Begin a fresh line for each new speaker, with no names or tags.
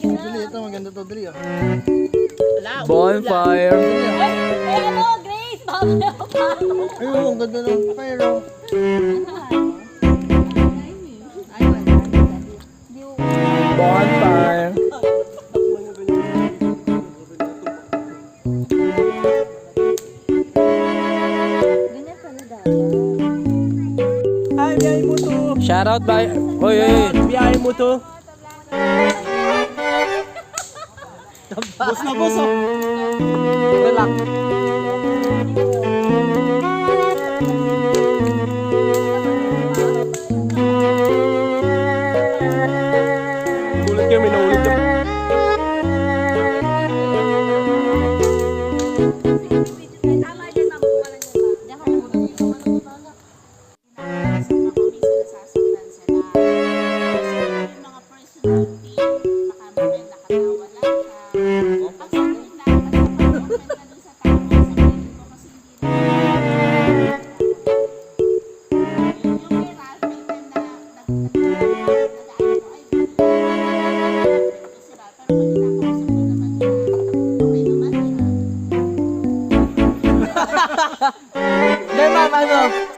Dali, ito maganda to, dali ah.
Bonfire.
Ano, Grace? Mamaya pa.
Ayun, ang ganda ng fire oh.
Bonfire.
Ganyan pala dapat.
Ay, biyahe mo to.
Shoutout by... Oy, oy, oy.
Biyahe mo to. Bus na bus oh.
Relax.
Gulat kayo, may nahulog na.
Tama dyan, mabuwalan niya ba?
Hindi, ma'am, ano?